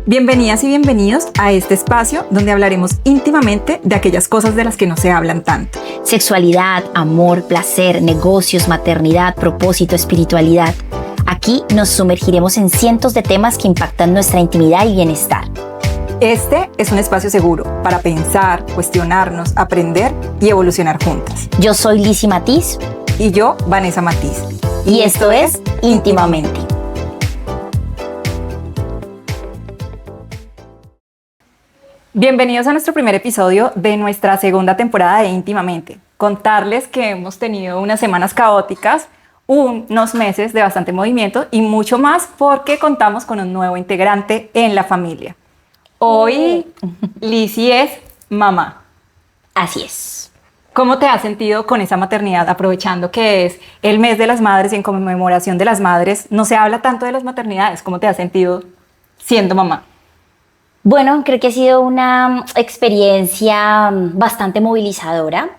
Bienvenidas y bienvenidos a este espacio donde hablaremos íntimamente de aquellas cosas de las que no se hablan tanto. Sexualidad, amor, placer, negocios, maternidad, propósito, espiritualidad. Aquí nos sumergiremos en cientos de temas que impactan nuestra intimidad y bienestar. Este es un espacio seguro para pensar, cuestionarnos, aprender y evolucionar juntas. Yo soy Lizzy Matiz. Y yo, Vanessa Matiz. Y esto es Íntimamente. Bienvenidos a nuestro primer episodio de nuestra segunda temporada de Íntimamente. Contarles que hemos tenido unas semanas caóticas, unos meses de bastante movimiento y mucho más porque contamos con un nuevo integrante en la familia. Hoy Lizzy es mamá. Así es. ¿Cómo te has sentido con esa maternidad? Aprovechando que es el mes de las madres y en conmemoración de las madres, no se habla tanto de las maternidades. ¿Cómo te has sentido siendo mamá? Bueno, creo que ha sido una experiencia bastante movilizadora.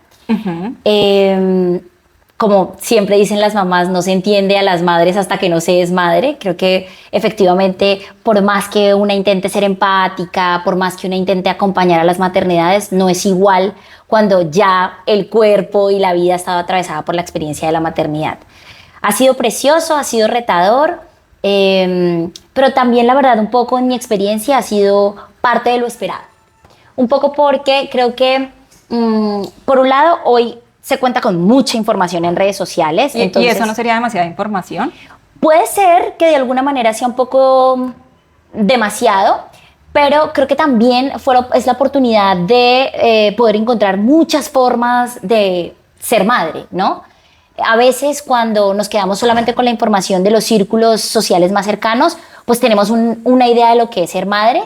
Como siempre dicen las mamás, no se entiende a las madres hasta que no se es madre. Creo que efectivamente, por más que una intente ser empática, por más que una intente acompañar a las maternidades, no es igual cuando ya el cuerpo y la vida ha estado atravesada por la experiencia de la maternidad. Ha sido precioso, ha sido retador, pero también la verdad un poco en mi experiencia ha sido parte de lo esperado. Un poco porque creo que, por un lado, hoy se cuenta con mucha información en redes sociales. Entonces, ¿y eso no sería demasiada información? Puede ser que de alguna manera sea un poco demasiado, pero creo que también es la oportunidad de poder encontrar muchas formas de ser madre, ¿no? A veces cuando nos quedamos solamente con la información de los círculos sociales más cercanos, pues tenemos una idea de lo que es ser madre,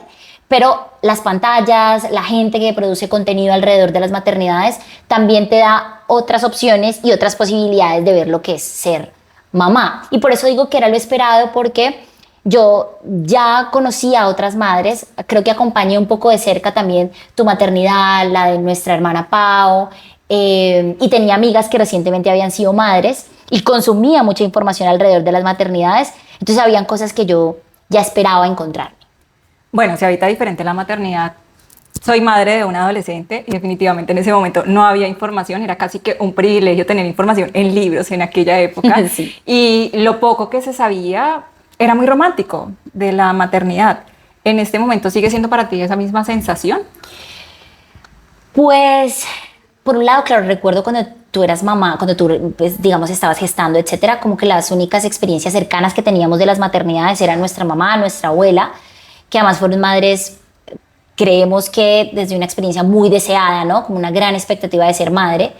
pero las pantallas, la gente que produce contenido alrededor de las maternidades también te da otras opciones y otras posibilidades de ver lo que es ser mamá. Y por eso digo que era lo esperado, porque yo ya conocía a otras madres, creo que acompañé un poco de cerca también tu maternidad, la de nuestra hermana Pau, y tenía amigas que recientemente habían sido madres y consumía mucha información alrededor de las maternidades, entonces habían cosas que yo ya esperaba encontrarme. Bueno, se habita diferente la maternidad. Soy madre de un adolescente y definitivamente en ese momento no había información, era casi que un privilegio tener información en libros en aquella época. Sí. Y lo poco que se sabía era muy romántico de la maternidad. ¿En este momento sigue siendo para ti esa misma sensación? Pues, por un lado, claro, recuerdo cuando tú eras mamá, cuando tú, pues, digamos, estabas gestando, etcétera, como que las únicas experiencias cercanas que teníamos de las maternidades eran nuestra mamá, nuestra abuela, que además fueron madres, creemos que desde una experiencia muy deseada, ¿no? Como una gran expectativa de ser madre.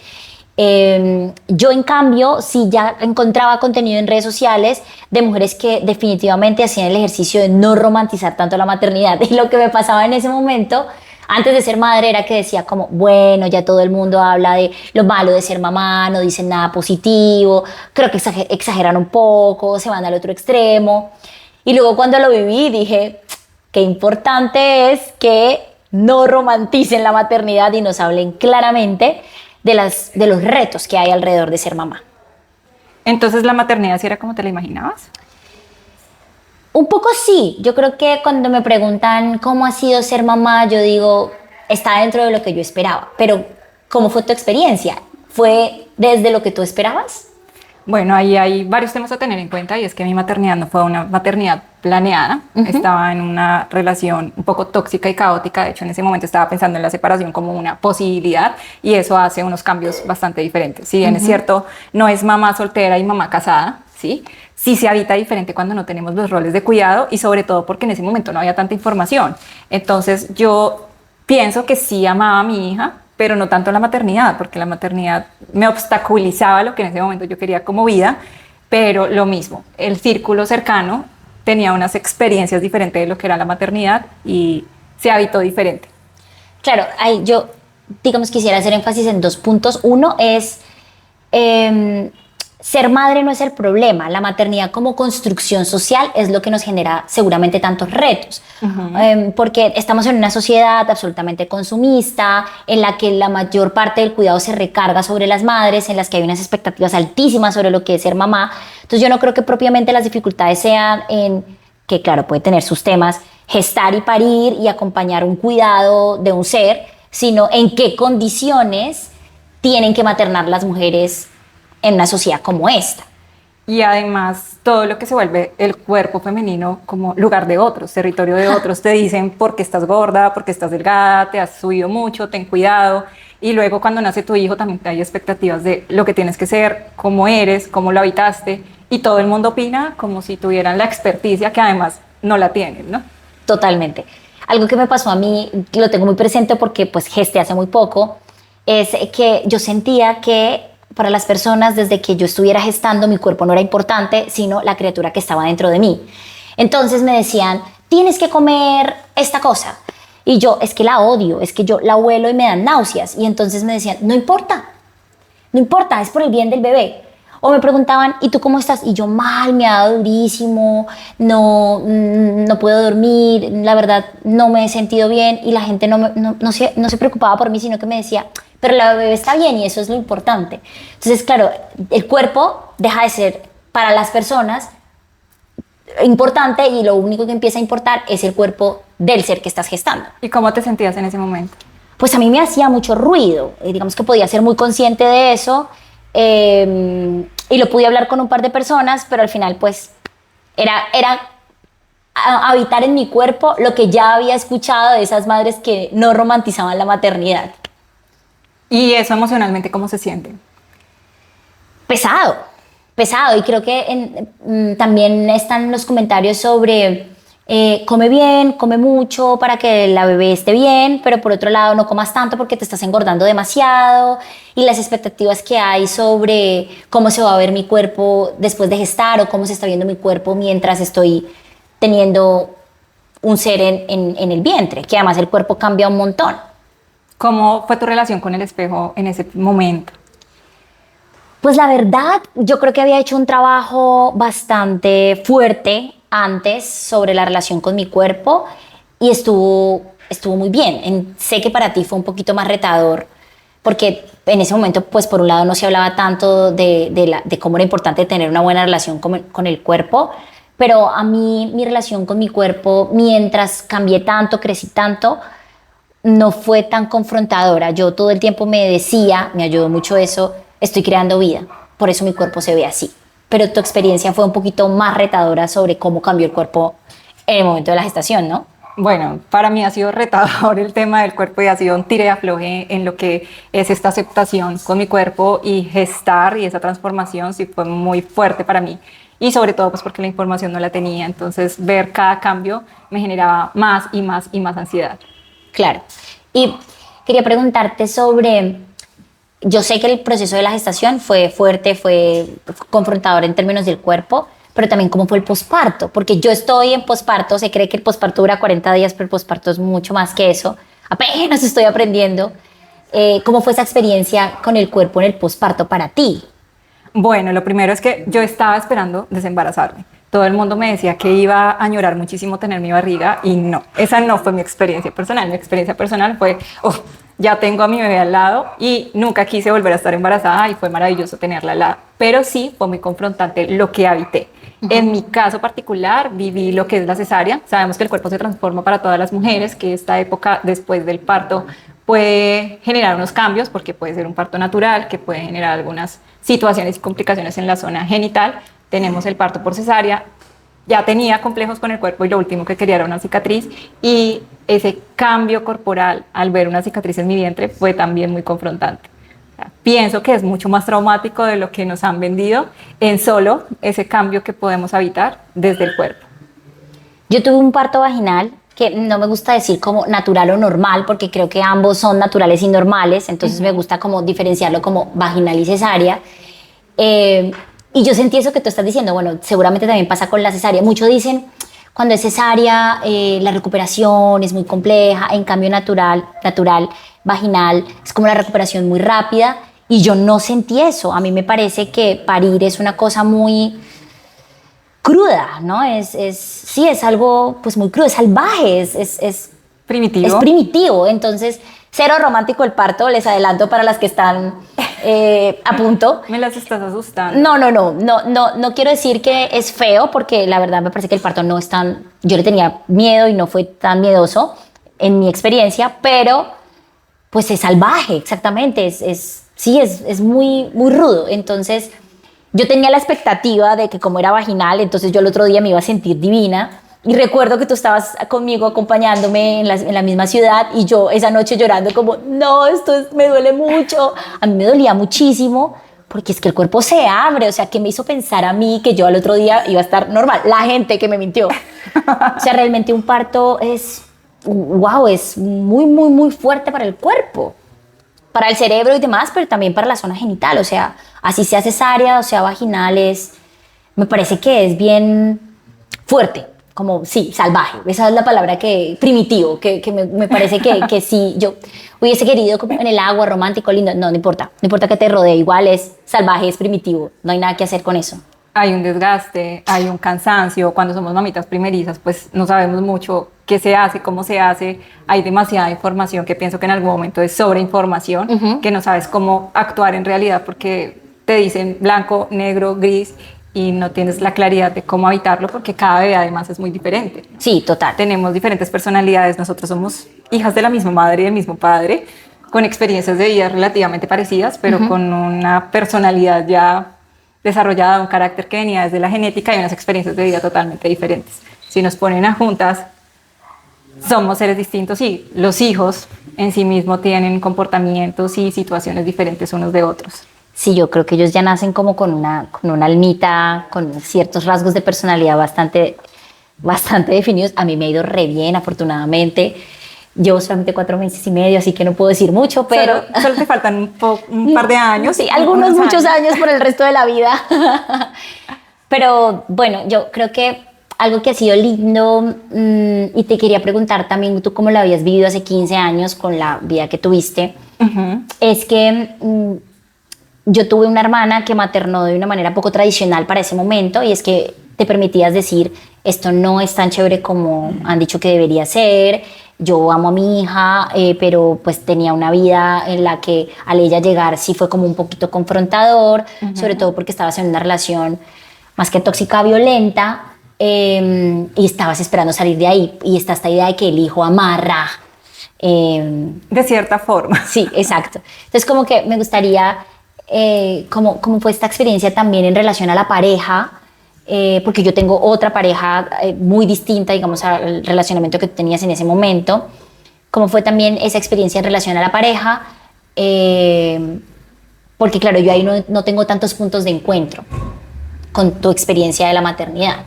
Yo, en cambio, sí ya encontraba contenido en redes sociales de mujeres que definitivamente hacían el ejercicio de no romantizar tanto la maternidad. Y lo que me pasaba en ese momento, antes de ser madre, era que decía como, bueno, ya todo el mundo habla de lo malo de ser mamá, no dicen nada positivo, creo que exageran un poco, se van al otro extremo. Y luego cuando lo viví dije, qué importante es que no romanticen la maternidad y nos hablen claramente de los retos que hay alrededor de ser mamá. Entonces, ¿la maternidad sí era como te la imaginabas? Un poco sí. Yo creo que cuando me preguntan cómo ha sido ser mamá, yo digo, está dentro de lo que yo esperaba. Pero, ¿cómo fue tu experiencia? ¿Fue desde lo que tú esperabas? Bueno, ahí hay varios temas a tener en cuenta y es que mi maternidad no fue una maternidad planeada. Estaba en una relación un poco tóxica y caótica. De hecho, en ese momento estaba pensando en la separación como una posibilidad y eso hace unos cambios bastante diferentes. Si bien es cierto, no es mamá soltera y mamá casada, ¿sí? Sí se habita diferente cuando no tenemos los roles de cuidado y sobre todo porque en ese momento no había tanta información. Entonces yo pienso que sí amaba a mi hija, pero no tanto la maternidad, porque la maternidad me obstaculizaba lo que en ese momento yo quería como vida, pero lo mismo, el círculo cercano tenía unas experiencias diferentes de lo que era la maternidad y se habitó diferente. Claro, yo, digamos, quisiera hacer énfasis en 2 puntos. Uno es, ser madre no es el problema, la maternidad como construcción social es lo que nos genera seguramente tantos retos, porque estamos en una sociedad absolutamente consumista, en la que la mayor parte del cuidado se recarga sobre las madres, en las que hay unas expectativas altísimas sobre lo que es ser mamá. Entonces yo no creo que propiamente las dificultades sean en que, claro, puede tener sus temas, gestar y parir y acompañar un cuidado de un ser, sino en qué condiciones tienen que maternar las mujeres en una sociedad como esta. Y además todo lo que se vuelve el cuerpo femenino como lugar de otros, territorio de otros, te dicen porque estás gorda, porque estás delgada, te has subido mucho, ten cuidado. Y luego cuando nace tu hijo también hay expectativas de lo que tienes que ser, cómo eres, cómo lo habitaste, y todo el mundo opina como si tuvieran la experticia que además no la tienen, ¿no? Totalmente. Algo que me pasó a mí, lo tengo muy presente porque pues gesté hace muy poco, es que yo sentía que para las personas desde que yo estuviera gestando mi cuerpo no era importante, sino la criatura que estaba dentro de mí. Entonces me decían, tienes que comer esta cosa. Y yo, es que la odio, es que yo la huelo y me dan náuseas. Y entonces me decían, no importa, no importa, es por el bien del bebé. O me preguntaban, ¿y tú cómo estás? Y yo, mal, me ha dado durísimo, no puedo dormir, la verdad no me he sentido bien. Y la gente no se preocupaba por mí, sino que me decía, pero la bebé está bien y eso es lo importante. Entonces, claro, el cuerpo deja de ser para las personas importante y lo único que empieza a importar es el cuerpo del ser que estás gestando. ¿Y cómo te sentías en ese momento? Pues a mí me hacía mucho ruido, digamos que podía ser muy consciente de eso, y lo pude hablar con un par de personas, pero al final pues era habitar en mi cuerpo lo que ya había escuchado de esas madres que no romantizaban la maternidad. ¿Y eso emocionalmente cómo se siente? Pesado, pesado, y creo que también están los comentarios sobre come bien, come mucho para que la bebé esté bien, pero por otro lado no comas tanto porque te estás engordando demasiado, y las expectativas que hay sobre cómo se va a ver mi cuerpo después de gestar o cómo se está viendo mi cuerpo mientras estoy teniendo un ser en el vientre, que además el cuerpo cambia un montón. ¿Cómo fue tu relación con el espejo en ese momento? Pues la verdad, yo creo que había hecho un trabajo bastante fuerte antes sobre la relación con mi cuerpo y estuvo muy bien. Sé que para ti fue un poquito más retador porque en ese momento, pues por un lado no se hablaba tanto de cómo era importante tener una buena relación con el cuerpo, pero a mí mi relación con mi cuerpo, mientras cambié tanto, crecí tanto, no fue tan confrontadora. Yo todo el tiempo me decía, me ayudó mucho eso, estoy creando vida, por eso mi cuerpo se ve así. Pero tu experiencia fue un poquito más retadora sobre cómo cambió el cuerpo en el momento de la gestación, ¿no? Bueno, para mí ha sido retador el tema del cuerpo y ha sido un tire y afloje en lo que es esta aceptación con mi cuerpo, y gestar y esa transformación sí fue muy fuerte para mí. Y sobre todo pues porque la información no la tenía, entonces ver cada cambio me generaba más y más y más ansiedad. Claro. Y quería preguntarte sobre, yo sé que el proceso de la gestación fue fuerte, fue confrontador en términos del cuerpo, pero también cómo fue el posparto, porque yo estoy en posparto, se cree que el posparto dura 40 días, pero el posparto es mucho más que eso, apenas estoy aprendiendo. ¿Cómo fue esa experiencia con el cuerpo en el posparto para ti? Bueno, lo primero es que yo estaba esperando desembarazarme. Todo el mundo me decía que iba a añorar muchísimo tener mi barriga y no, esa no fue mi experiencia personal. Mi experiencia personal fue, ya tengo a mi bebé al lado y nunca quise volver a estar embarazada y fue maravilloso tenerla al lado. Pero sí fue muy confrontante lo que habité. En mi caso particular viví lo que es la cesárea. Sabemos que el cuerpo se transforma para todas las mujeres, que esta época después del parto puede generar unos cambios porque puede ser un parto natural, que puede generar algunas situaciones y complicaciones en la zona genital. Tenemos el parto por cesárea, ya tenía complejos con el cuerpo y lo último que quería era una cicatriz, y ese cambio corporal al ver una cicatriz en mi vientre fue también muy confrontante. O sea, pienso que es mucho más traumático de lo que nos han vendido en solo ese cambio que podemos habitar desde el cuerpo. Yo tuve un parto vaginal que no me gusta decir como natural o normal, porque creo que ambos son naturales y normales, entonces me gusta como diferenciarlo como vaginal y cesárea. Y yo sentí eso que tú estás diciendo, bueno, seguramente también pasa con la cesárea. Muchos dicen, cuando es cesárea, la recuperación es muy compleja, en cambio natural, vaginal, es como la recuperación muy rápida, y yo no sentí eso. A mí me parece que parir es una cosa muy cruda, ¿no? Sí, es algo pues muy crudo, es salvaje, es Primitivo. es primitivo. Entonces, cero romántico el parto, les adelanto para las que están a punto. Me las estás asustando. No quiero decir que es feo, porque la verdad me parece que el parto no es tan, yo le tenía miedo y no fue tan miedoso en mi experiencia, pero pues es salvaje, exactamente, sí, es muy, muy rudo. Entonces yo tenía la expectativa de que como era vaginal, entonces yo el otro día me iba a sentir divina. Y recuerdo que tú estabas conmigo acompañándome en la misma ciudad y yo esa noche llorando como, no, me duele mucho. A mí me dolía muchísimo porque es que el cuerpo se abre, o sea, que me hizo pensar a mí que yo al otro día iba a estar normal. La gente que me mintió. O sea, realmente un parto wow, es muy, muy, muy fuerte para el cuerpo, para el cerebro y demás, pero también para la zona genital. O sea, así sea cesárea, o sea vaginal, me parece que es bien fuerte. Como, sí, salvaje, esa es la palabra primitivo, que me parece que si yo hubiese querido como en el agua, romántico, lindo, no importa que te rodee, igual es salvaje, es primitivo, no hay nada que hacer con eso. Hay un desgaste, hay un cansancio, cuando somos mamitas primerizas, pues no sabemos mucho qué se hace, cómo se hace, hay demasiada información que pienso que en algún momento es sobreinformación, que no sabes cómo actuar en realidad porque te dicen blanco, negro, gris, y no tienes la claridad de cómo habitarlo porque cada bebé además es muy diferente. Sí, total. Tenemos diferentes personalidades, nosotros somos hijas de la misma madre y del mismo padre, con experiencias de vida relativamente parecidas, pero con una personalidad ya desarrollada, un carácter que venía desde la genética y unas experiencias de vida totalmente diferentes. Si nos ponen a juntas, somos seres distintos y los hijos en sí mismos tienen comportamientos y situaciones diferentes unos de otros. Sí, yo creo que ellos ya nacen como con una almita, con ciertos rasgos de personalidad bastante definidos. A mí me ha ido re bien, afortunadamente. Llevo solamente 4 meses y medio, así que no puedo decir mucho, pero... Solo te faltan un par de años. Sí, muchos años por el resto de la vida. Pero bueno, yo creo que algo que ha sido lindo, y te quería preguntar también, tú cómo lo habías vivido hace 15 años con la vida que tuviste, es que... yo tuve una hermana que maternó de una manera poco tradicional para ese momento, y es que te permitías decir, esto no es tan chévere como han dicho que debería ser, yo amo a mi hija, pero pues tenía una vida en la que al ella llegar sí fue como un poquito confrontador, sobre todo porque estabas en una relación más que tóxica, violenta, y estabas esperando salir de ahí, y está esta idea de que el hijo amarra. De cierta forma. Sí, exacto. Entonces como que me gustaría... ¿cómo fue esta experiencia también en relación a la pareja? Porque yo tengo otra pareja muy distinta, digamos, al relacionamiento que tú tenías en ese momento. ¿Cómo fue también esa experiencia en relación a la pareja? Porque claro, yo ahí no tengo tantos puntos de encuentro con tu experiencia de la maternidad.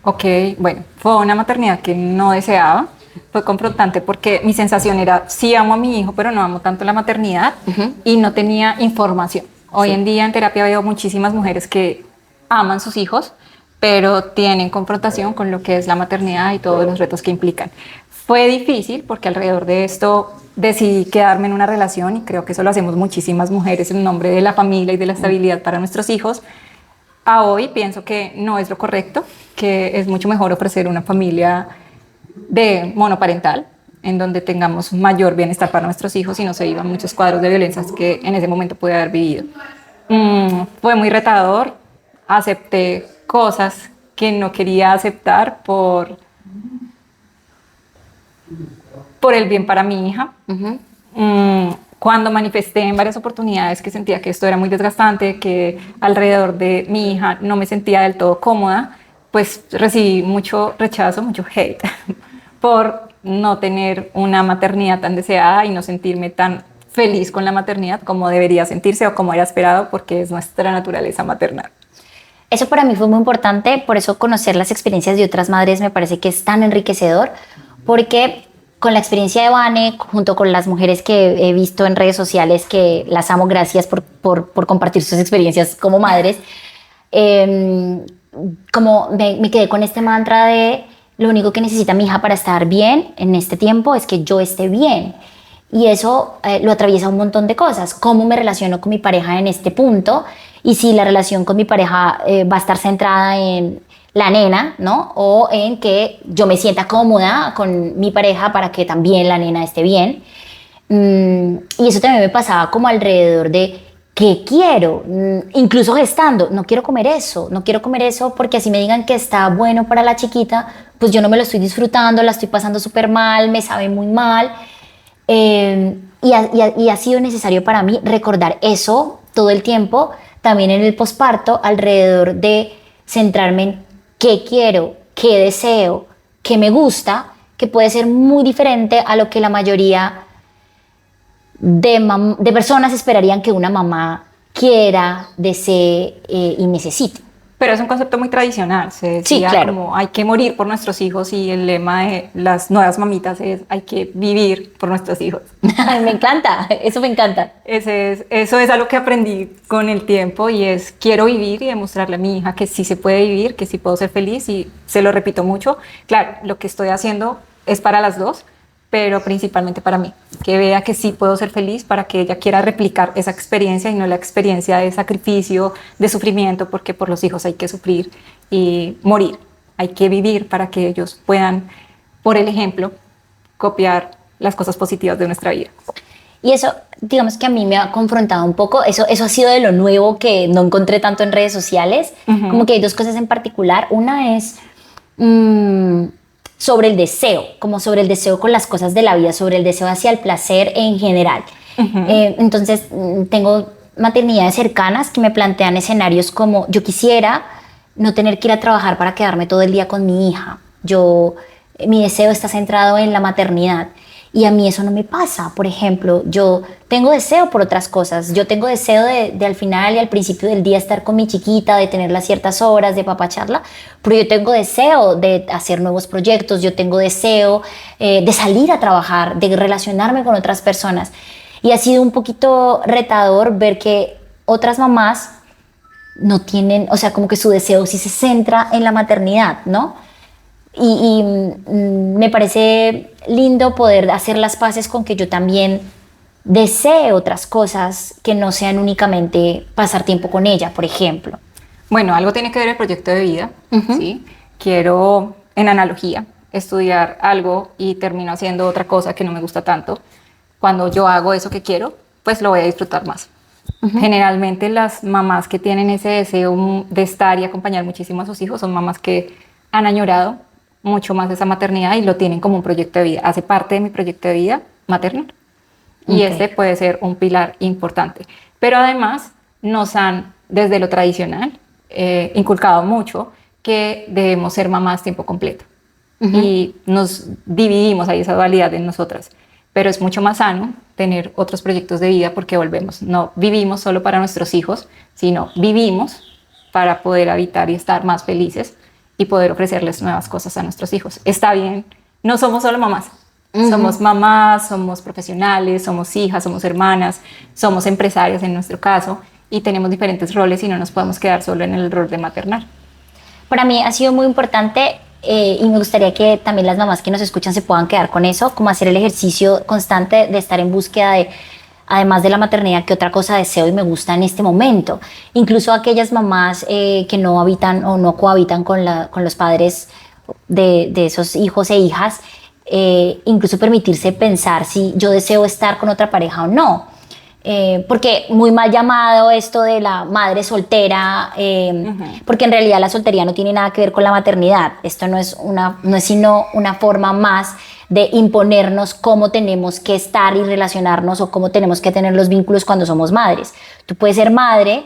Ok, bueno, fue una maternidad que no deseaba. Fue confrontante porque mi sensación era, sí amo a mi hijo, pero no amo tanto la maternidad, y no tenía información. Hoy en día en terapia veo muchísimas mujeres que aman sus hijos, pero tienen confrontación con lo que es la maternidad y todos los retos que implican. Fue difícil porque alrededor de esto decidí quedarme en una relación, y creo que eso lo hacemos muchísimas mujeres en nombre de la familia y de la estabilidad para nuestros hijos. A hoy pienso que no es lo correcto, que es mucho mejor ofrecer una familia de monoparental, en donde tengamos mayor bienestar para nuestros hijos y no se vivan muchos cuadros de violencia que en ese momento pude haber vivido. Fue muy retador, acepté cosas que no quería aceptar por el bien para mi hija. Cuando manifesté en varias oportunidades que sentía que esto era muy desgastante, que alrededor de mi hija no me sentía del todo cómoda, pues recibí mucho rechazo, mucho hate por no tener una maternidad tan deseada y no sentirme tan feliz con la maternidad como debería sentirse o como era esperado, porque es nuestra naturaleza maternal. Eso para mí fue muy importante, por eso conocer las experiencias de otras madres me parece que es tan enriquecedor, porque con la experiencia de Vane, junto con las mujeres que he visto en redes sociales, que las amo, gracias por compartir sus experiencias como madres, como me quedé con este mantra de lo único que necesita mi hija para estar bien en este tiempo es que yo esté bien. Y eso lo atraviesa un montón de cosas. Cómo me relaciono con mi pareja en este punto, y si la relación con mi pareja va a estar centrada en la nena, ¿no? O en que yo me sienta cómoda con mi pareja para que también la nena esté bien. Y eso también me pasaba como alrededor de ¿qué quiero? Incluso gestando, no quiero comer eso, no quiero comer eso porque así me digan que está bueno para la chiquita, pues yo no me lo estoy disfrutando, la estoy pasando súper mal, me sabe muy mal. Y ha sido necesario para mí recordar eso todo el tiempo, también en el posparto, alrededor de centrarme en qué quiero, qué deseo, qué me gusta, que puede ser muy diferente a lo que la mayoría de personas esperarían que una mamá quiera, desee y necesite. Pero es un concepto muy tradicional, se decía Sí, claro. como hay que morir por nuestros hijos y el lema de las nuevas mamitas es hay que vivir por nuestros hijos. Me encanta, eso me encanta. Eso es algo que aprendí con el tiempo y es quiero vivir y demostrarle a mi hija que sí se puede vivir, que sí puedo ser feliz y se lo repito mucho. Claro, lo que estoy haciendo es para las dos, pero principalmente para mí, que vea que sí puedo ser feliz para que ella quiera replicar esa experiencia y no la experiencia de sacrificio, de sufrimiento, porque por los hijos hay que sufrir y morir, hay que vivir para que ellos puedan, por el ejemplo, copiar las cosas positivas de nuestra vida. Y eso, digamos que a mí me ha confrontado un poco, eso ha sido de lo nuevo que no encontré tanto en redes sociales, como que hay dos cosas en particular, una es sobre el deseo, como sobre el deseo con las cosas de la vida, sobre el deseo hacia el placer en general. Entonces, tengo maternidades cercanas que me plantean escenarios como yo quisiera no tener que ir a trabajar para quedarme todo el día con mi hija. Mi deseo está centrado en la maternidad. Y a mí eso no me pasa. Por ejemplo, yo tengo deseo por otras cosas. Yo tengo deseo de al final y al principio del día estar con mi chiquita, de tenerla ciertas horas, de papacharla. Pero yo tengo deseo de hacer nuevos proyectos. Yo tengo deseo de salir a trabajar, de relacionarme con otras personas. Y ha sido un poquito retador ver que otras mamás no tienen, o sea, como que su deseo sí se centra en la maternidad, ¿no? Y me parece lindo poder hacer las paces con que yo también desee otras cosas que no sean únicamente pasar tiempo con ella, por ejemplo. Bueno, algo tiene que ver el proyecto de vida, ¿sí? Quiero, en analogía, estudiar algo y termino haciendo otra cosa que no me gusta tanto. Cuando yo hago eso que quiero, pues lo voy a disfrutar más. Generalmente las mamás que tienen ese deseo de estar y acompañar muchísimo a sus hijos son mamás que han añorado mucho más esa maternidad y lo tienen como un proyecto de vida. Hace parte de mi proyecto de vida maternal. Y este puede ser un pilar importante. Pero además nos han, desde lo tradicional, inculcado mucho que debemos ser mamás tiempo completo. Y nos dividimos ahí esa dualidad en nosotras. Pero es mucho más sano tener otros proyectos de vida porque volvemos. No vivimos solo para nuestros hijos, sino vivimos para poder habitar y estar más felices y poder ofrecerles nuevas cosas a nuestros hijos. Está bien, no somos solo mamás. Somos mamás, somos profesionales, somos hijas, somos hermanas, somos empresarias en nuestro caso y tenemos diferentes roles y no nos podemos quedar solo en el rol de maternar. Para mí ha sido muy importante y me gustaría que también las mamás que nos escuchan se puedan quedar con eso, como hacer el ejercicio constante de estar en búsqueda de, además de la maternidad, qué otra cosa deseo y me gusta en este momento. Incluso aquellas mamás que no habitan o no cohabitan con los padres de esos hijos e hijas, incluso permitirse pensar si yo deseo estar con otra pareja o no. Porque muy mal llamado esto de la madre soltera, porque en realidad la soltería no tiene nada que ver con la maternidad. Esto no es sino una forma más de imponernos cómo tenemos que estar y relacionarnos o cómo tenemos que tener los vínculos cuando somos madres. Tú puedes ser madre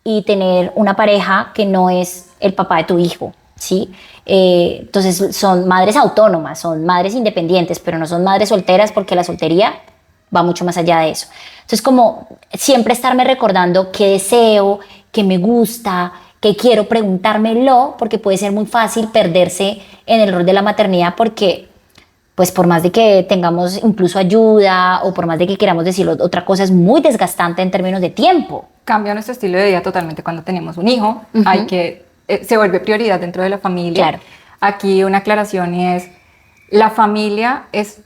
y tener una pareja que no es el papá de tu hijo, ¿sí? Entonces son madres autónomas, son madres independientes, pero no son madres solteras porque la soltería va mucho más allá de eso. Entonces, como siempre estarme recordando qué deseo, qué me gusta, qué quiero, preguntármelo, porque puede ser muy fácil perderse en el rol de la maternidad porque, pues por más de que tengamos incluso ayuda o por más de que queramos decir otra cosa, es muy desgastante en términos de tiempo. Cambia nuestro estilo de vida totalmente cuando tenemos un hijo. Se vuelve prioridad dentro de la familia. Claro. Aquí una aclaración es, la familia es,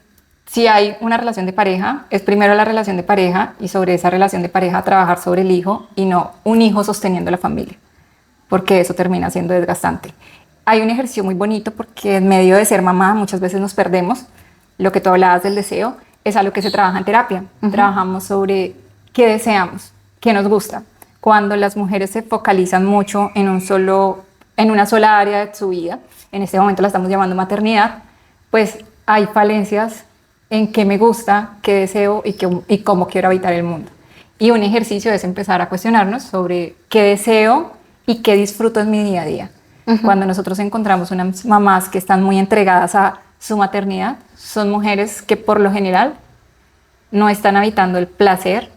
si hay una relación de pareja, es primero la relación de pareja y sobre esa relación de pareja trabajar sobre el hijo y no un hijo sosteniendo la familia, porque eso termina siendo desgastante. Hay un ejercicio muy bonito porque en medio de ser mamá muchas veces nos perdemos. Lo que tú hablabas del deseo es algo que se trabaja en terapia. Trabajamos sobre qué deseamos, ¿qué nos gusta? Cuando las mujeres se focalizan mucho en una sola área de su vida, en este momento la estamos llamando maternidad, pues hay falencias en qué me gusta, qué deseo y cómo quiero habitar el mundo. Y un ejercicio es empezar a cuestionarnos sobre qué deseo y qué disfruto en mi día a día. Cuando nosotros encontramos unas mamás que están muy entregadas a su maternidad, son mujeres que por lo general no están habitando el placer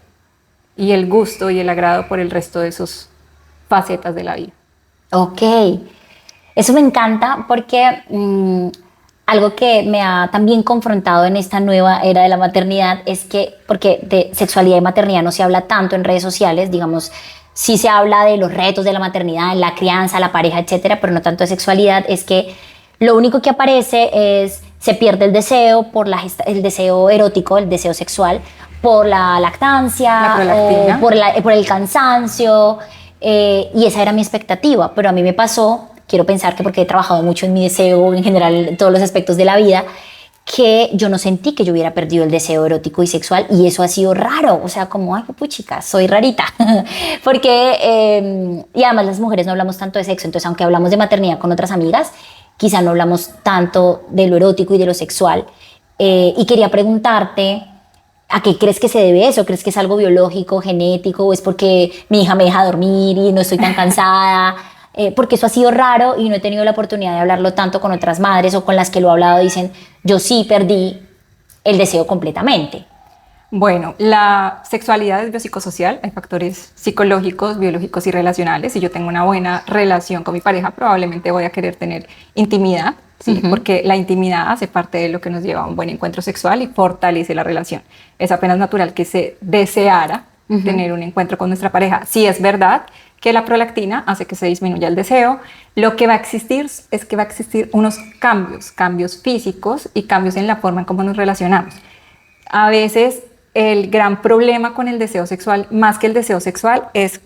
y el gusto y el agrado por el resto de sus facetas de la vida. Ok, eso me encanta porque algo que me ha también confrontado en esta nueva era de la maternidad es que, porque de sexualidad y maternidad no se habla tanto en redes sociales, digamos, sí se habla de los retos de la maternidad, la crianza, la pareja, etcétera, pero no tanto de sexualidad. Es que lo único que aparece es se pierde el deseo por el deseo erótico, el deseo sexual, por la lactancia, o por el cansancio, y esa era mi expectativa, pero a mí me pasó, quiero pensar que porque he trabajado mucho en mi deseo, en general, en todos los aspectos de la vida, que yo no sentí que yo hubiera perdido el deseo erótico y sexual, y eso ha sido raro, o sea, como, ay, puchica, soy rarita, porque, y además las mujeres no hablamos tanto de sexo, entonces aunque hablamos de maternidad con otras amigas, quizá no hablamos tanto de lo erótico y de lo sexual, y quería preguntarte, ¿a qué crees que se debe eso? ¿Crees que es algo biológico, genético, o es porque mi hija me deja dormir y no estoy tan cansada? Porque eso ha sido raro y no he tenido la oportunidad de hablarlo tanto con otras madres o con las que lo he hablado, dicen, yo sí perdí el deseo completamente. Bueno, la sexualidad es biopsicosocial, hay factores psicológicos, biológicos y relacionales. Si yo tengo una buena relación con mi pareja, probablemente voy a querer tener intimidad, ¿sí? Porque la intimidad hace parte de lo que nos lleva a un buen encuentro sexual y fortalece la relación. Es apenas natural que se deseara tener un encuentro con nuestra pareja. Sí es verdad que la prolactina hace que se disminuya el deseo. Lo que va a existir es que va a existir unos cambios físicos y cambios en la forma en cómo nos relacionamos. A veces el gran problema con el deseo sexual, más que el deseo sexual, es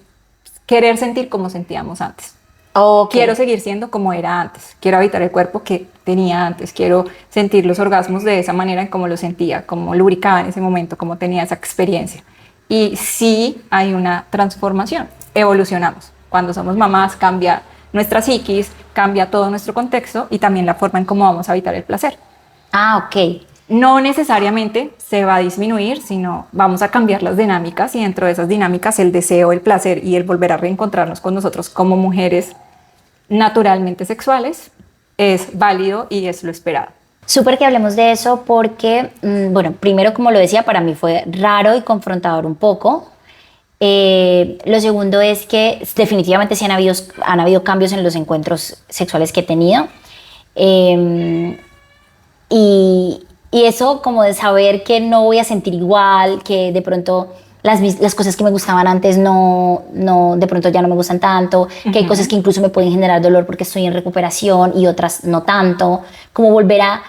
querer sentir como sentíamos antes. Okay. Quiero seguir siendo como era antes, quiero habitar el cuerpo que tenía antes, quiero sentir los orgasmos de esa manera en como lo sentía, como lubricaba en ese momento, como tenía esa experiencia. Y sí hay una transformación, evolucionamos. Cuando somos mamás cambia nuestra psiquis, cambia todo nuestro contexto y también la forma en cómo vamos a habitar el placer. Ah, ok. No necesariamente se va a disminuir, sino vamos a cambiar las dinámicas y dentro de esas dinámicas el deseo, el placer y el volver a reencontrarnos con nosotros como mujeres naturalmente sexuales es válido y es lo esperado. Súper que hablemos de eso porque, bueno, primero, como lo decía, para mí fue raro y confrontador un poco. Lo segundo es que definitivamente sí han habido cambios en los encuentros sexuales que he tenido. Y eso como de saber que no voy a sentir igual, que de pronto las cosas que me gustaban antes de pronto ya no me gustan tanto, que hay cosas que incluso me pueden generar dolor porque estoy en recuperación y otras no tanto, como volver a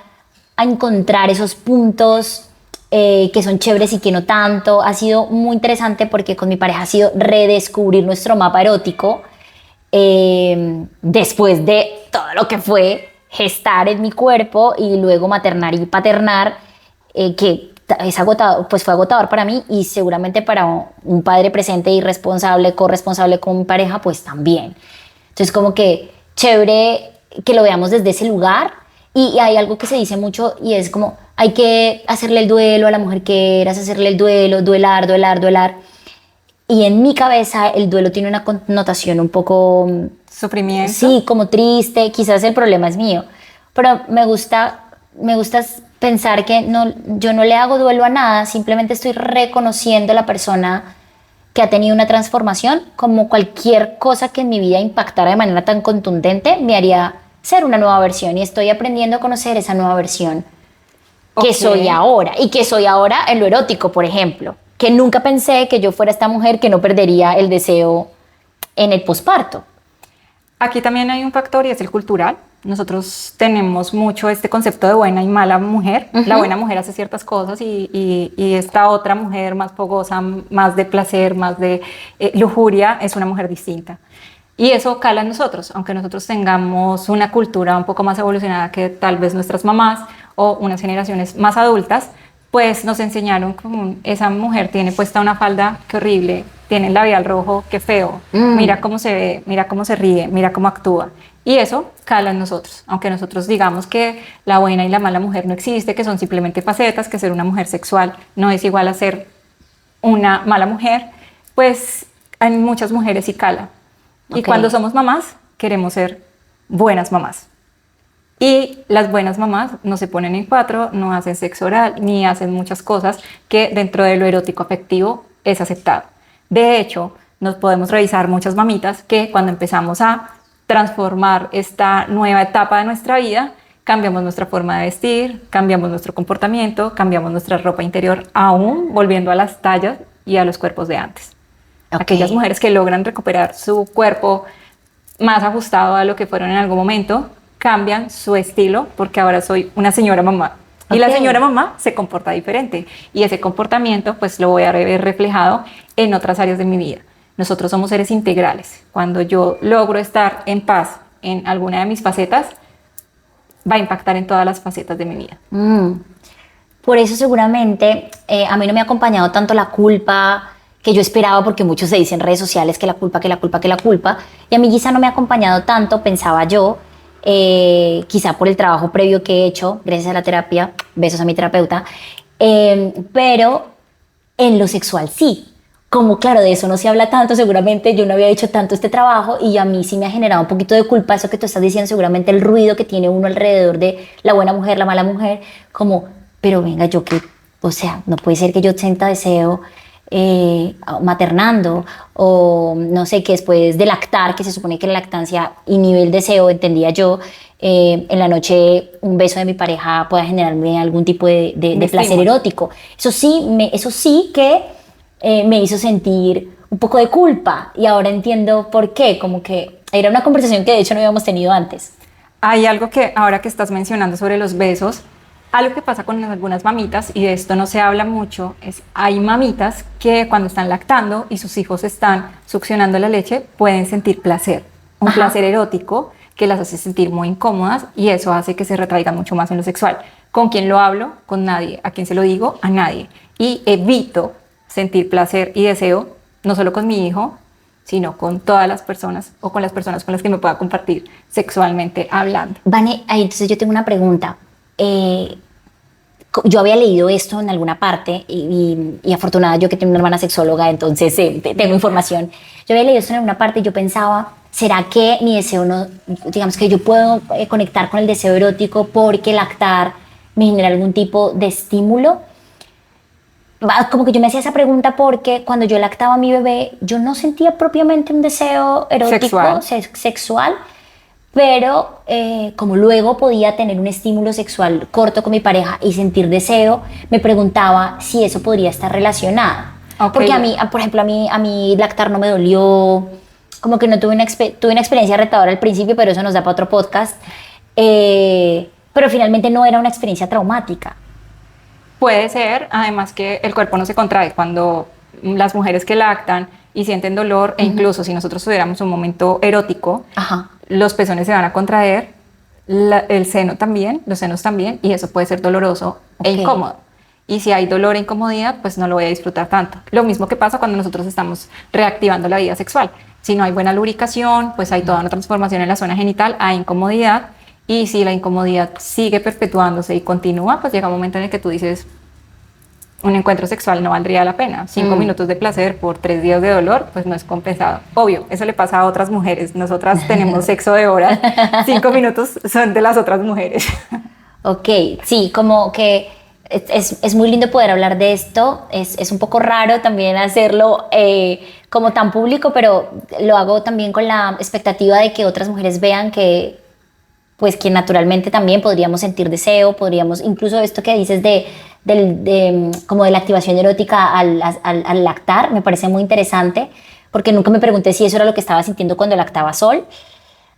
encontrar esos puntos que son chéveres y que no tanto. Ha sido muy interesante porque con mi pareja ha sido redescubrir nuestro mapa erótico después de todo lo que fue gestar en mi cuerpo y luego maternar y paternar, que es agotador, pues fue agotador para mí y seguramente para un padre presente y responsable, corresponsable con mi pareja, pues también. Entonces como que chévere que lo veamos desde ese lugar. Y hay algo que se dice mucho y es como hay que hacerle el duelo a la mujer que eras, hacerle el duelo, duelar. Y en mi cabeza el duelo tiene una connotación un poco... Sufrimiento. Sí, como triste, quizás el problema es mío. Pero me gusta pensar que yo no le hago duelo a nada, simplemente estoy reconociendo a la persona que ha tenido una transformación, como cualquier cosa que en mi vida impactara de manera tan contundente me haría ser una nueva versión y estoy aprendiendo a conocer esa nueva versión que soy ahora y que soy ahora en lo erótico, por ejemplo, que nunca pensé que yo fuera esta mujer que no perdería el deseo en el posparto. Aquí también hay un factor y es el cultural. Nosotros tenemos mucho este concepto de buena y mala mujer. La buena mujer hace ciertas cosas y esta otra mujer más fogosa, más de placer, más de lujuria, es una mujer distinta. Y eso cala en nosotros, aunque nosotros tengamos una cultura un poco más evolucionada que tal vez nuestras mamás o unas generaciones más adultas, pues nos enseñaron como esa mujer tiene puesta una falda, qué horrible, tiene el labial rojo, qué feo, mira cómo se ve, mira cómo se ríe, mira cómo actúa. Y eso cala en nosotros, aunque nosotros digamos que la buena y la mala mujer no existe, que son simplemente facetas, que ser una mujer sexual no es igual a ser una mala mujer, pues en muchas mujeres sí cala. Y cuando somos mamás, queremos ser buenas mamás. Y las buenas mamás no se ponen en cuatro, no hacen sexo oral, ni hacen muchas cosas que dentro de lo erótico afectivo es aceptado. De hecho, nos podemos revisar muchas mamitas que cuando empezamos a transformar esta nueva etapa de nuestra vida, cambiamos nuestra forma de vestir, cambiamos nuestro comportamiento, cambiamos nuestra ropa interior, aún volviendo a las tallas y a los cuerpos de antes. Aquellas mujeres que logran recuperar su cuerpo más ajustado a lo que fueron en algún momento, cambian su estilo porque ahora soy una señora mamá. Y la señora mamá se comporta diferente y ese comportamiento pues lo voy a ver reflejado en otras áreas de mi vida. Nosotros somos seres integrales. Cuando yo logro estar en paz en alguna de mis facetas, va a impactar en todas las facetas de mi vida. Por eso seguramente a mí no me ha acompañado tanto la culpa que yo esperaba, porque muchos se dicen en redes sociales que la culpa, que la culpa, que la culpa. Y a mí quizá no me ha acompañado tanto, pensaba yo, quizá por el trabajo previo que he hecho, gracias a la terapia, besos a mi terapeuta, pero en lo sexual sí. Como claro, de eso no se habla tanto, seguramente yo no había hecho tanto este trabajo y a mí sí me ha generado un poquito de culpa eso que tú estás diciendo, seguramente el ruido que tiene uno alrededor de la buena mujer, la mala mujer, como, pero venga, yo que, o sea, no puede ser que yo sienta deseo maternando, o no sé, que después de lactar, que se supone que la lactancia inhibe el deseo, entendía yo, en la noche un beso de mi pareja pueda generarme algún tipo de placer erótico. Eso sí que me hizo sentir un poco de culpa y ahora entiendo por qué, como que era una conversación que de hecho no habíamos tenido antes. Hay algo que ahora que estás mencionando sobre los besos, algo que pasa con algunas mamitas, y de esto no se habla mucho, es hay mamitas que cuando están lactando y sus hijos están succionando la leche pueden sentir placer, un placer erótico que las hace sentir muy incómodas y eso hace que se retraigan mucho más en lo sexual. ¿Con quién lo hablo? Con nadie. ¿A quién se lo digo? A nadie. Y evito sentir placer y deseo, no solo con mi hijo, sino con todas las personas o con las personas con las que me pueda compartir sexualmente hablando. Vane, ahí entonces yo tengo una pregunta. Yo había leído esto en alguna parte y afortunada yo que tengo una hermana sexóloga, entonces tengo información. Yo había leído esto en alguna parte y yo pensaba, ¿será que mi deseo no, digamos que yo puedo conectar con el deseo erótico porque lactar me genera algún tipo de estímulo? Como que yo me hacía esa pregunta porque cuando yo lactaba a mi bebé, yo no sentía propiamente un deseo erótico, sexual, pero como luego podía tener un estímulo sexual corto con mi pareja y sentir deseo, me preguntaba si eso podría estar relacionado. Porque a mí, por ejemplo, a mí lactar no me dolió, como que no tuve una experiencia retadora al principio, pero eso nos da para otro podcast, pero finalmente no era una experiencia traumática. Puede ser, además que el cuerpo no se contrae cuando las mujeres que lactan y sienten dolor, e incluso si nosotros tuviéramos un momento erótico, los pezones se van a contraer, el seno también, los senos también, y eso puede ser doloroso e incómodo. Y si hay dolor e incomodidad, pues no lo voy a disfrutar tanto. Lo mismo que pasa cuando nosotros estamos reactivando la vida sexual. Si no hay buena lubricación, pues hay toda una transformación en la zona genital, hay incomodidad. Y si la incomodidad sigue perpetuándose y continúa, pues llega un momento en el que tú dices, un encuentro sexual no valdría la pena. 5 minutos de placer por 3 días de dolor, pues no es compensado. Obvio, eso le pasa a otras mujeres. Nosotras tenemos sexo de horas, 5 minutos son de las otras mujeres. Ok, sí, como que es muy lindo poder hablar de esto. Es un poco raro también hacerlo como tan público, pero lo hago también con la expectativa de que otras mujeres vean que pues que naturalmente también podríamos sentir deseo, podríamos, incluso esto que dices como de la activación erótica al lactar, me parece muy interesante, porque nunca me pregunté si eso era lo que estaba sintiendo cuando lactaba Sol.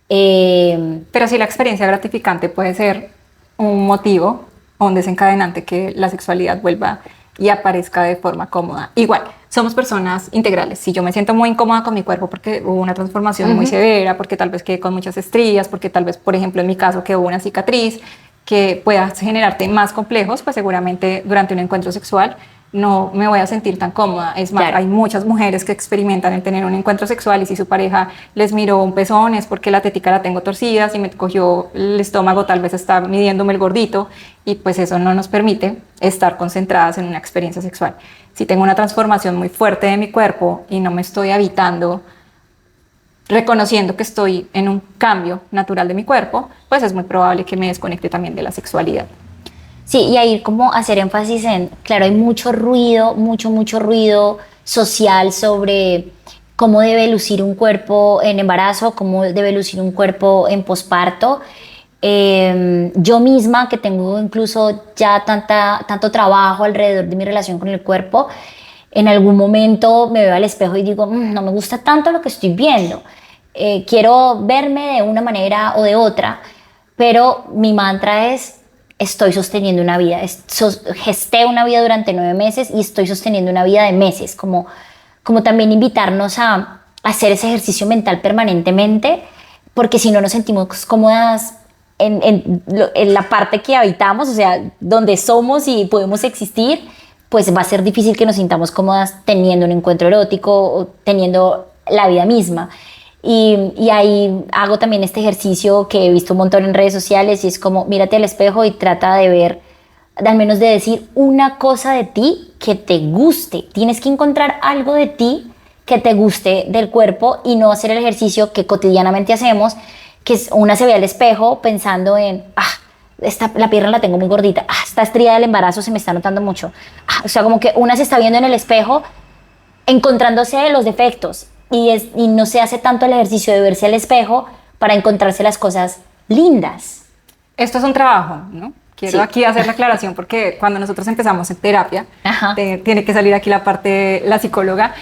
Pero sí, la experiencia gratificante puede ser un motivo o un desencadenante que la sexualidad vuelva y aparezca de forma cómoda. Igual, somos personas integrales. Si yo me siento muy incómoda con mi cuerpo porque hubo una transformación muy severa, porque tal vez quedé con muchas estrías, porque tal vez, por ejemplo, en mi caso, que hubo una cicatriz, que pueda generarte más complejos, pues seguramente durante un encuentro sexual no me voy a sentir tan cómoda. Es más, Claro. hay muchas mujeres que experimentan el tener un encuentro sexual y si su pareja les miró un pezón es porque la tetica la tengo torcida, si me cogió el estómago tal vez está midiéndome el gordito y pues eso no nos permite estar concentradas en una experiencia sexual. Si tengo una transformación muy fuerte de mi cuerpo y no me estoy habitando, reconociendo que estoy en un cambio natural de mi cuerpo, pues es muy probable que me desconecte también de la sexualidad. Sí, y ahí como hacer énfasis en, claro, hay mucho ruido, mucho ruido social sobre cómo debe lucir un cuerpo en embarazo, cómo debe lucir un cuerpo en posparto. Yo misma, que tengo incluso ya tanto trabajo alrededor de mi relación con el cuerpo, en algún momento me veo al espejo y digo, no me gusta tanto lo que estoy viendo. Quiero verme de una manera o de otra, pero mi mantra es, estoy sosteniendo una vida. Gesté una vida durante 9 meses y estoy sosteniendo una vida de meses, como también invitarnos a hacer ese ejercicio mental permanentemente, porque si no nos sentimos cómodas en la parte que habitamos, o sea, donde somos y podemos existir, pues va a ser difícil que nos sintamos cómodas teniendo un encuentro erótico o teniendo la vida misma. Y ahí hago también este ejercicio que he visto un montón en redes sociales y es como mírate al espejo y trata de ver, al menos de decir una cosa de ti que te guste. Tienes que encontrar algo de ti que te guste del cuerpo y no hacer el ejercicio que cotidianamente hacemos, que es una se ve al espejo pensando en, la pierna la tengo muy gordita, esta estría del embarazo se me está notando mucho. O sea, como que una se está viendo en el espejo encontrándose los defectos y no se hace tanto el ejercicio de verse al espejo para encontrarse las cosas lindas. Esto es un trabajo, ¿no? Quiero Sí. aquí hacer la aclaración porque cuando nosotros empezamos en terapia, Ajá. tiene que salir aquí la parte, la psicóloga,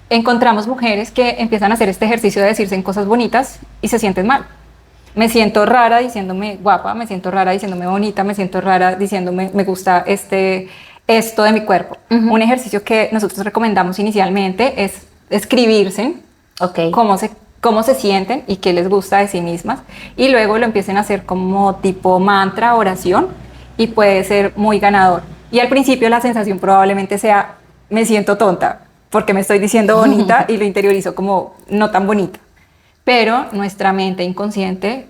encontramos mujeres que empiezan a hacer este ejercicio de decirse en cosas bonitas y se sienten mal. Me siento rara diciéndome guapa, me siento rara diciéndome bonita, me siento rara diciéndome me gusta esto de mi cuerpo. Un ejercicio que nosotros recomendamos inicialmente es escribirse Ok. cómo se sienten y qué les gusta de sí mismas y luego lo empiecen a hacer como tipo mantra, oración y puede ser muy ganador. Y al principio la sensación probablemente sea me siento tonta porque me estoy diciendo bonita y lo interiorizo como no tan bonita. Pero nuestra mente inconsciente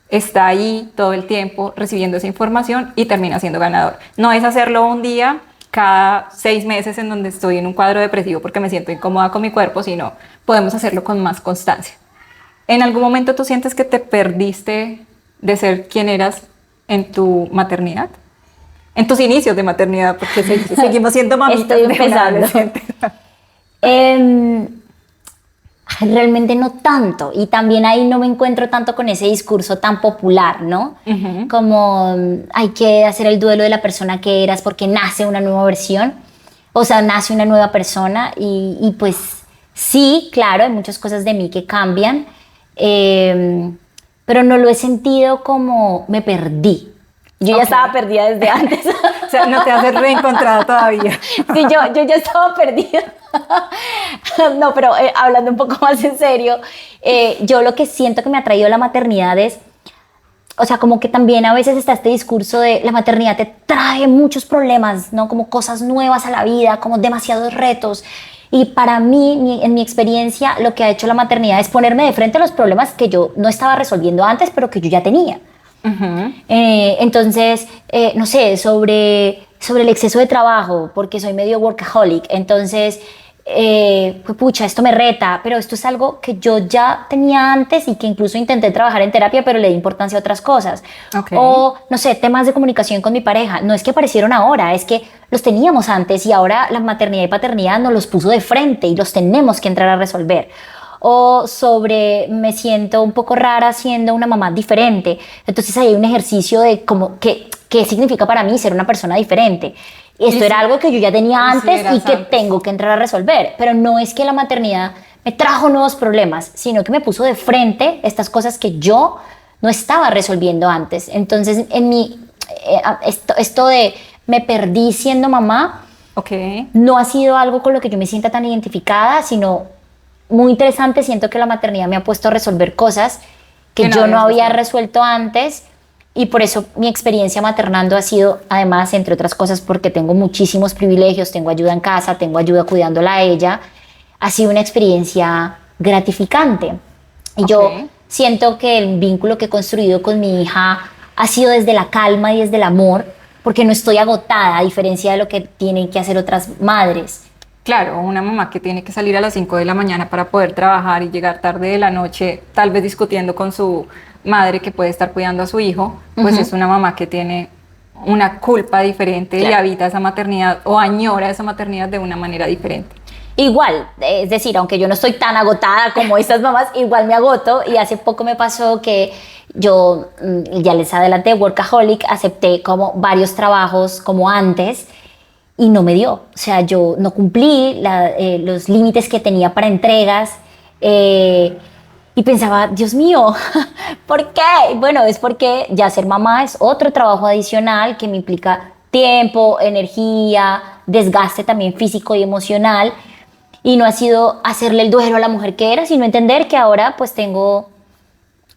está ahí todo el tiempo recibiendo esa información y termina siendo ganador. No es hacerlo un día cada 6 meses en donde estoy en un cuadro depresivo porque me siento incómoda con mi cuerpo, sino podemos hacerlo con más constancia. ¿En algún momento tú sientes que te perdiste de ser quien eras en tu maternidad? En tus inicios de maternidad, porque seguimos siendo mamitas Estoy de una empezando. adolescente. Realmente no tanto, y también ahí no me encuentro tanto con ese discurso tan popular, ¿no? Como hay que hacer el duelo de la persona que eras porque nace una nueva versión, o sea, nace una nueva persona y pues sí, claro, hay muchas cosas de mí que cambian, pero no lo he sentido como me perdí. Yo ya estaba perdida desde antes. O sea, no te has reencontrado todavía. Sí, yo ya estaba perdida. No, pero hablando un poco más en serio, yo lo que siento que me ha traído la maternidad es, o sea, como que también a veces está este discurso de la maternidad te trae muchos problemas, ¿no? Como cosas nuevas a la vida, como demasiados retos. Y para mí, en mi experiencia, lo que ha hecho la maternidad es ponerme de frente a los problemas que yo no estaba resolviendo antes, pero que yo ya tenía. Entonces, no sé, sobre el exceso de trabajo, porque soy medio workaholic, entonces, pues pucha, esto me reta, pero esto es algo que yo ya tenía antes y que incluso intenté trabajar en terapia, pero le di importancia a otras cosas. Okay. O, no sé, temas de comunicación con mi pareja, no es que aparecieron ahora, es que los teníamos antes y ahora la maternidad y paternidad nos los puso de frente y los tenemos que entrar a resolver. O sobre me siento un poco rara siendo una mamá diferente. Entonces ahí hay un ejercicio de como qué significa para mí ser una persona diferente. Y esto era algo que yo ya tenía antes y que tengo que entrar a resolver. Pero no es que la maternidad me trajo nuevos problemas, sino que me puso de frente estas cosas que yo no estaba resolviendo antes. Entonces en mi, esto de me perdí siendo mamá, no ha sido algo con lo que yo me sienta tan identificada, sino muy interesante. Siento que la maternidad me ha puesto a resolver cosas que yo no había resuelto antes y por eso mi experiencia maternando ha sido, además, entre otras cosas, porque tengo muchísimos privilegios, tengo ayuda en casa, tengo ayuda cuidándola a ella, ha sido una experiencia gratificante. Y yo siento que el vínculo que he construido con mi hija ha sido desde la calma y desde el amor, porque no estoy agotada, a diferencia de lo que tienen que hacer otras madres. Claro, una mamá que tiene que salir a las 5 de la mañana para poder trabajar y llegar tarde de la noche, tal vez discutiendo con su madre que puede estar cuidando a su hijo, pues es una mamá que tiene una culpa diferente y habita esa maternidad o añora esa maternidad de una manera diferente. Igual, es decir, aunque yo no estoy tan agotada como estas mamás, igual me agoto, y hace poco me pasó que yo, ya les adelanté, workaholic, acepté como varios trabajos como antes y no me dio. O sea, yo no cumplí los límites que tenía para entregas y pensaba, Dios mío, ¿por qué? Bueno, es porque ya ser mamá es otro trabajo adicional que me implica tiempo, energía, desgaste también físico y emocional. Y no ha sido hacerle el duelo a la mujer que era, sino entender que ahora pues tengo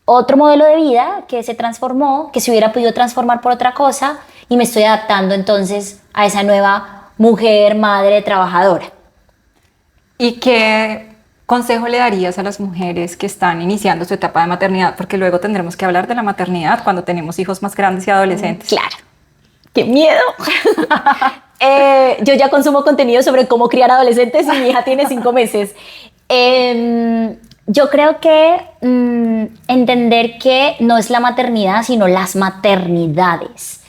otro modelo de vida que se transformó, que se hubiera podido transformar por otra cosa, y me estoy adaptando entonces a esa nueva mujer, madre, trabajadora. ¿Y qué consejo le darías a las mujeres que están iniciando su etapa de maternidad? Porque luego tendremos que hablar de la maternidad cuando tenemos hijos más grandes y adolescentes. Claro. ¡Qué miedo! Yo ya consumo contenido sobre cómo criar adolescentes y mi hija tiene 5 meses. Yo creo que entender que no es la maternidad, sino las maternidades.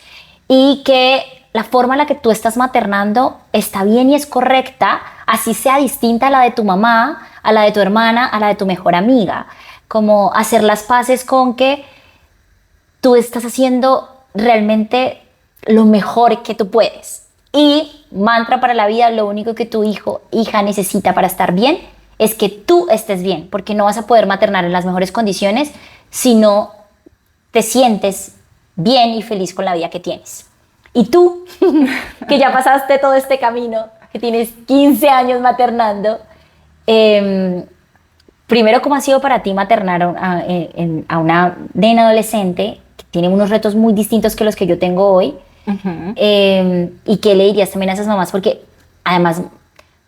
Y que la forma en la que tú estás maternando está bien y es correcta, así sea distinta a la de tu mamá, a la de tu hermana, a la de tu mejor amiga. Como hacer las paces con que tú estás haciendo realmente lo mejor que tú puedes. Y mantra para la vida, lo único que tu hijo, hija necesita para estar bien es que tú estés bien, porque no vas a poder maternar en las mejores condiciones si no te sientes bien y feliz con la vida que tienes. Y tú, que ya pasaste todo este camino, que tienes 15 años maternando, primero, ¿cómo ha sido para ti maternar a una nena adolescente que tiene unos retos muy distintos que los que yo tengo hoy? ¿Y qué le dirías también a esas mamás? Porque además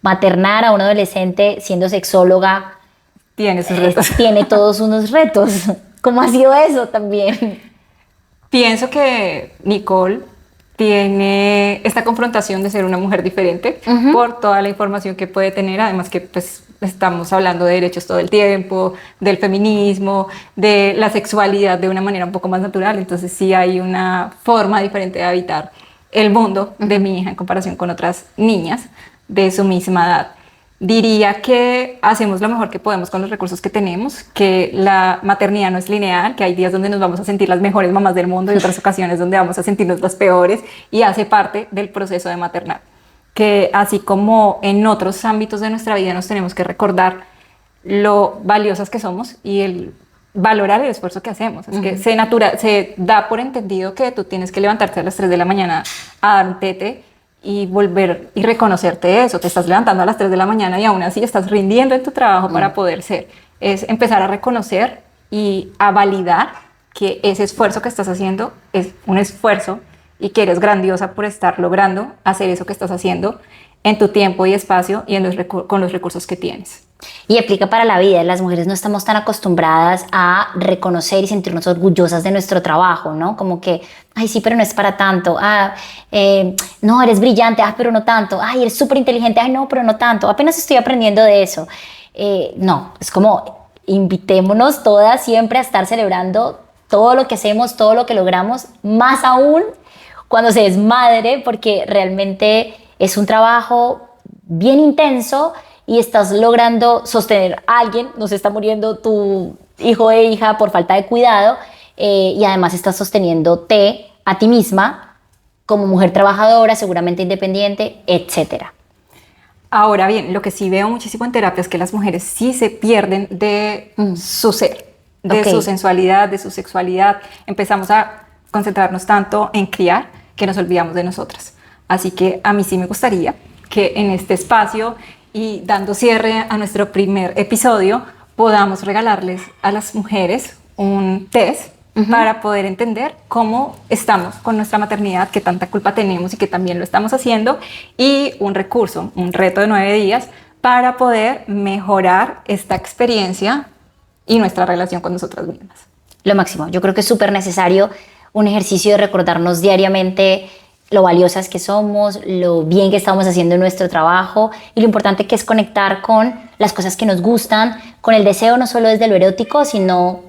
maternar a un adolescente siendo sexóloga tiene sus retos. Tiene todos unos retos. ¿Cómo ha sido eso también? Pienso que Nicole tiene esta confrontación de ser una mujer diferente por toda la información que puede tener, además que pues estamos hablando de derechos todo el tiempo, del feminismo, de la sexualidad de una manera un poco más natural, entonces sí hay una forma diferente de habitar el mundo de mi hija en comparación con otras niñas de su misma edad. Diría que hacemos lo mejor que podemos con los recursos que tenemos, que la maternidad no es lineal, que hay días donde nos vamos a sentir las mejores mamás del mundo y otras ocasiones donde vamos a sentirnos las peores, y hace parte del proceso de maternar. Que así como en otros ámbitos de nuestra vida nos tenemos que recordar lo valiosas que somos y el valorar el esfuerzo que hacemos. Es que se da por entendido que tú tienes que levantarte a las 3 de la mañana a dar un tete y volver y reconocerte eso. Te estás levantando a las 3 de la mañana y aún así estás rindiendo en tu trabajo para poder ser. Es empezar a reconocer y a validar que ese esfuerzo que estás haciendo es un esfuerzo y que eres grandiosa por estar logrando hacer eso que estás haciendo en tu tiempo y espacio y con los recursos que tienes. Y aplica para la vida. Las mujeres no estamos tan acostumbradas a reconocer y sentirnos orgullosas de nuestro trabajo, ¿no? Como que, ay, sí, pero no es para tanto. No, eres brillante, pero no tanto. Ay, eres súper inteligente, ay, no, pero no tanto. Apenas estoy aprendiendo de eso. No, es como invitémonos todas siempre a estar celebrando todo lo que hacemos, todo lo que logramos, más aún cuando se es madre, porque realmente es un trabajo bien intenso y estás logrando sostener a alguien, no se está muriendo tu hijo e hija por falta de cuidado, y además estás sosteniéndote a ti misma como mujer trabajadora, seguramente independiente, etcétera. Ahora bien, lo que sí veo muchísimo en terapia es que las mujeres sí se pierden de su ser, de su sensualidad, de su sexualidad. Empezamos a concentrarnos tanto en criar que nos olvidamos de nosotras. Así que a mí sí me gustaría que en este espacio y dando cierre a nuestro primer episodio podamos regalarles a las mujeres un test para poder entender cómo estamos con nuestra maternidad, qué tanta culpa tenemos y que también lo estamos haciendo, y un recurso, un reto de 9 días para poder mejorar esta experiencia y nuestra relación con nosotras mismas. Lo máximo. Yo creo que es súper necesario un ejercicio de recordarnos diariamente lo valiosas que somos, lo bien que estamos haciendo en nuestro trabajo y lo importante que es conectar con las cosas que nos gustan, con el deseo no solo desde lo erótico, sino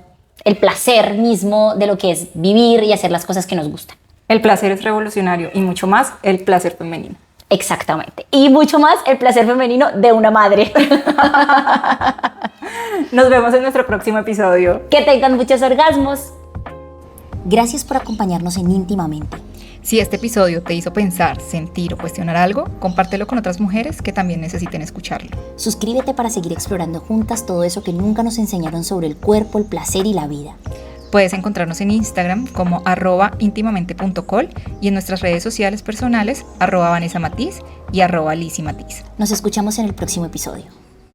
el placer mismo de lo que es vivir y hacer las cosas que nos gustan. El placer es revolucionario y mucho más el placer femenino. Exactamente. Y mucho más el placer femenino de una madre. Nos vemos en nuestro próximo episodio. Que tengan muchos orgasmos. Gracias por acompañarnos en Íntimamente. Si este episodio te hizo pensar, sentir o cuestionar algo, compártelo con otras mujeres que también necesiten escucharlo. Suscríbete para seguir explorando juntas todo eso que nunca nos enseñaron sobre el cuerpo, el placer y la vida. Puedes encontrarnos en Instagram como @intimamente.col y en nuestras redes sociales personales @VanessaMatiz y @LizzyMatiz. Nos escuchamos en el próximo episodio.